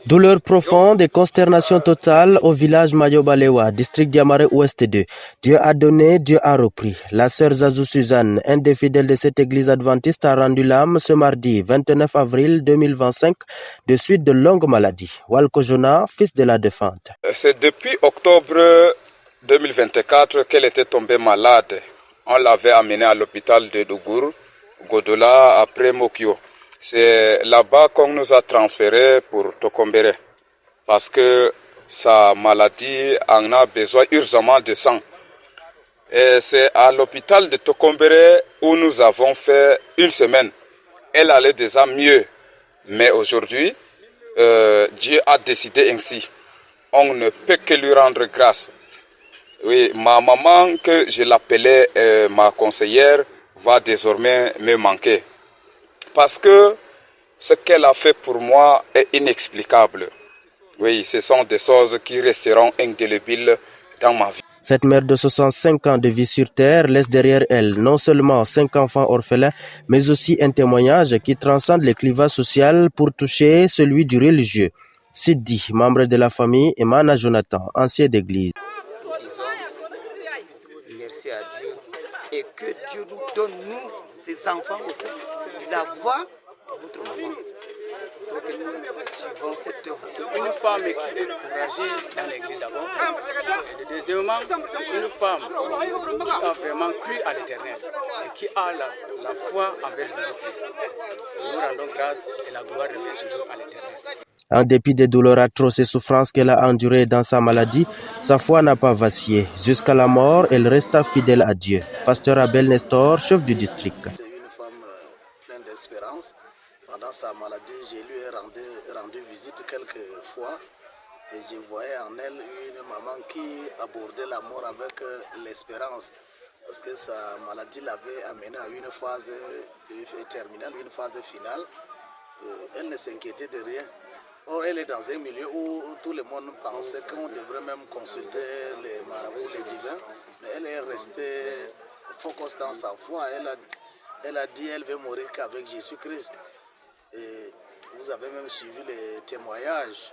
Douleur profonde et consternation totale au village Mayobalewa, district Diamare Ouest 2. Dieu a donné, Dieu a repris. La sœur Zazou Suzanne, un des fidèles de cette église adventiste, a rendu l'âme ce mardi 29 avril 2025 de suite de longues maladies. Walko Jona, fils de la défunte. C'est depuis octobre 2024 qu'elle était tombée malade. On l'avait amenée à l'hôpital de Dougour, Godola, après Mokyo. C'est là-bas qu'on nous a transférés pour Tokombere parce que sa maladie en a besoin urgemment de sang. Et c'est à l'hôpital de Tokombere où nous avons fait une semaine. Elle allait déjà mieux. Mais aujourd'hui, Dieu a décidé ainsi. On ne peut que lui rendre grâce. Oui, ma maman, que je l'appelais ma conseillère, va désormais me manquer. Parce que ce qu'elle a fait pour moi est inexplicable. Oui, ce sont des choses qui resteront indélébiles dans ma vie. Cette mère de 65 ans de vie sur terre laisse derrière elle non seulement 5 enfants orphelins, mais aussi un témoignage qui transcende les clivages sociaux pour toucher celui du religieux. Sidi, membre de la famille, et Mana Jonathan, ancien d'église. Merci à Dieu et que Dieu nous donne, nous, ces enfants aussi, la voix de votre maman. Pour que nous suivons cette voie. C'est une femme qui est courageuse dans l'église d'abord. Et deuxièmement, c'est une femme qui a vraiment cru à l'éternel et qui a la foi envers Jésus-Christ. Nous rendons grâce et la gloire revient toujours à l'éternel. En dépit des douleurs atroces et souffrances qu'elle a endurées dans sa maladie, sa foi n'a pas vacillé. Jusqu'à la mort, elle resta fidèle à Dieu. Pasteur Abel Nestor, chef du district. C'est une femme pleine d'espérance. Pendant sa maladie, je lui ai rendu visite quelques fois et je voyais en elle une maman qui abordait la mort avec l'espérance. Parce que sa maladie l'avait amenée à une phase terminale, une phase finale. Elle ne s'inquiétait de rien. Or, elle est dans un milieu où tout le monde pensait qu'on devrait même consulter les marabouts, les divins. Mais elle est restée focus dans sa foi. Elle a dit qu'elle veut mourir qu'avec Jésus-Christ. Et vous avez même suivi les témoignages.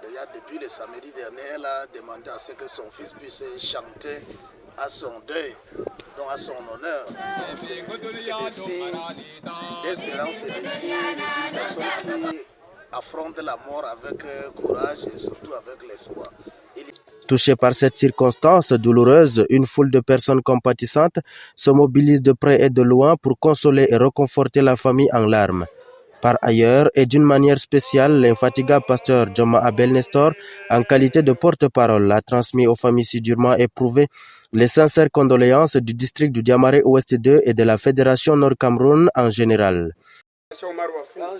Déjà, depuis le samedi dernier, elle a demandé à ce que son fils puisse chanter à son deuil, donc à son honneur. C'est des signes d'espérance, c'est des signes d'une personne qui affronte la mort avec courage et surtout avec l'espoir. Touchée par cette circonstance douloureuse, une foule de personnes compatissantes se mobilise de près et de loin pour consoler et réconforter la famille en larmes. Par ailleurs, et d'une manière spéciale, l'infatigable pasteur Joma Abel Nestor, en qualité de porte-parole, a transmis aux familles si durement éprouvées les sincères condoléances du district du Diamare Ouest 2 et de la Fédération Nord-Cameroun en général. Quand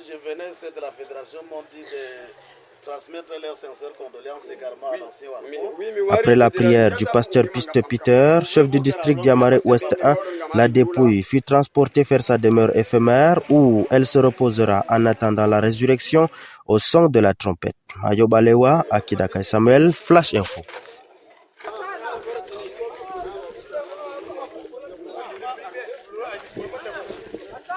je venais, c'est de la Fédération m'ont dit de transmettre leurs sincères condoléances également à l'ancien Walco. Après la prière du pasteur Piste Peter, chef du district Diamare Ouest 1, la dépouille fut transportée vers sa demeure éphémère où elle se reposera en attendant la résurrection au son de la trompette. Mayobalewa, Akidakai Samuel, Flash Info.